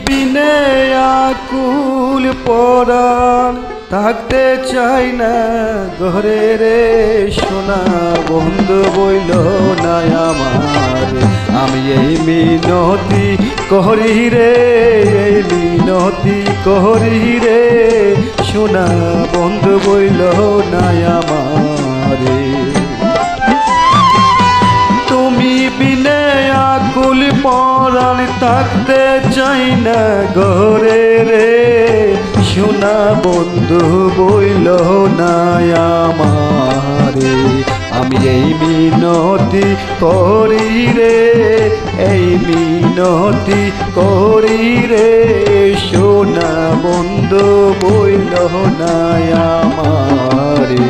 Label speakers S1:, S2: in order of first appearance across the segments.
S1: বিনে আকুল পরাণ থাকতে চাই না ঘরে রে সোনা বন্ধু বইল না আমার। আমি এই মিনতি করি রে, এই মিনতি করি রে সোনা বন্ধু বইল না আমারে। তুমি বিনে আকুল পরাণ থাকতে চাই না ঘরে রে সোনা বন্ধু বইল না আমারে। আমি এই মিনতি করি রে, এই মিনতি করি রে সোনা বন্ধু বইল না আমারে।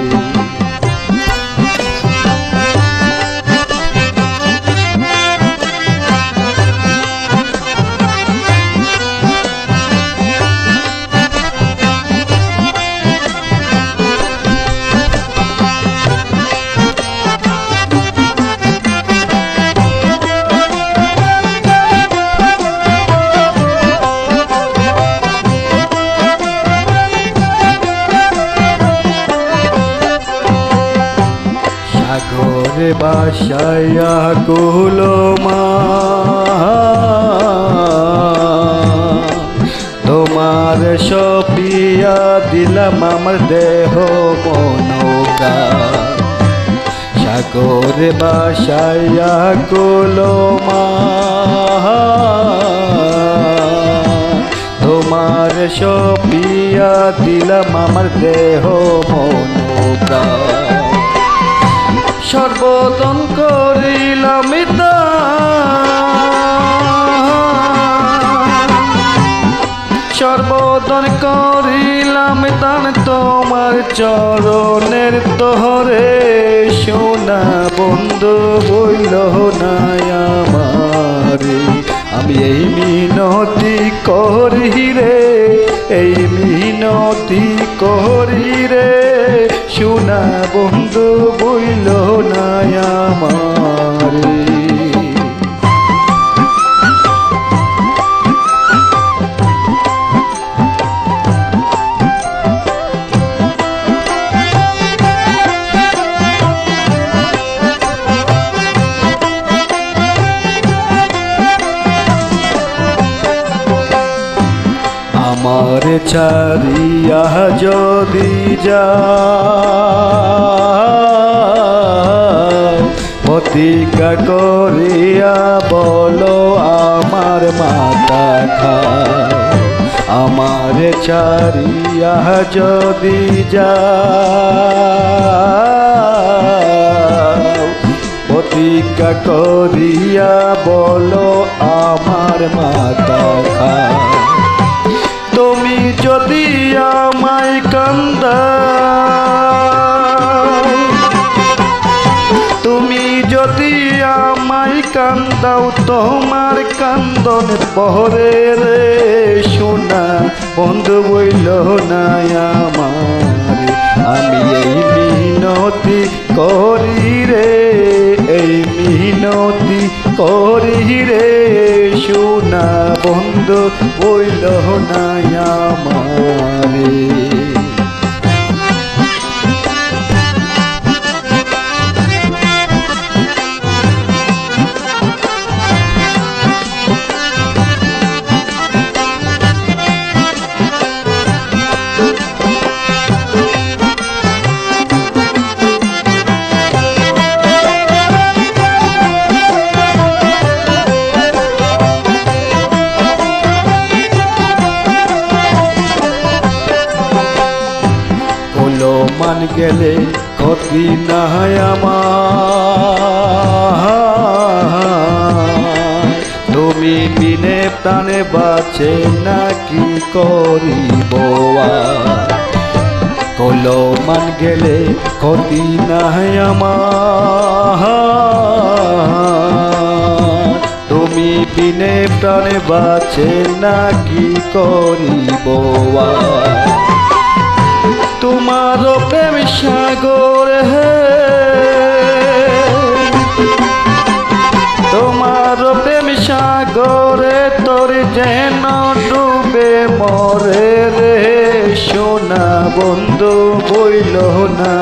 S1: সাগরে বাসায়া গুলো মা তোমার সপিয়া দিলাম আমার দেহ মনোকা। সাগরে বাসায়া গুলো মা তোমার সপিয়া দিলাম আমার দেহ মনোকা। সর্বতন করিলাম সর্বতন করিলাম দান তোমার চরণের তোহরে সোনা বন্ধু বইল না আমারে। আমি এই মিনতি করি রে, এই মিনতি করি রে সোনা বন্ধু বইল না আমারে। আমার ছাড়িয়া যদি যাও প্রতিজ্ঞা করিয়া বলো আমার মাথা খাও। আমার ছাড়িয়া যদি যাও প্রতিজ্ঞা করিয়া বলো আমার মাথা খাও। তুমি যদি আমায় কান্দাও, তুমি যদি আমায় কান্দাও তোমার কান্দন পরে রে সোনা বন্ধু বইল না আমারে। আমি এই মিনতি করি রে, এই মিনতি করি রে সোনা বন্ধু বইল না আমারে। মান গেলে ক্ষতি নাই আমার। তুমি বিনে প্রাণে বাঁচে না কি করিব কলো মান গেলে ক্ষতি নাই আমার। তুমি বিনে প্রাণে বাঁচে না কি করিব তোমার প্রেম সাগর হে, তোমার প্রেম সাগরে তোর যেন বন্ধু বইল না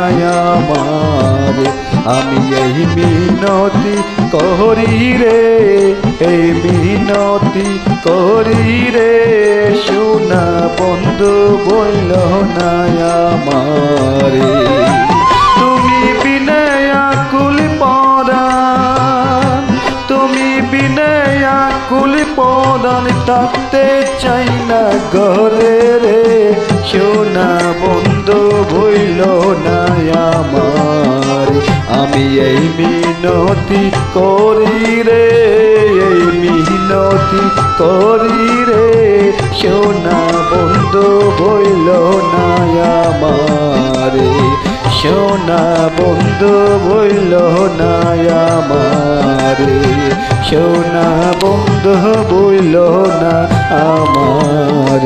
S1: আমার, আমি এই মিনতি করি রে, এই মিনতি করি রে, সোনা বন্ধু বইল না আমার। তুমি বিনে আকুল পরাণ, তুমি বিনে আকুল পরাণ, থাকতে চাই না ঘরে রে, সোনা বন্ধু বইল না আমার, আমি এই মিনতি করি রে, এই মিনতি করি রে, সোনা বন্ধু বইল না আমার, সোনা বন্ধু বইল না আমার, সোনা বন্ধু বইল না আমার।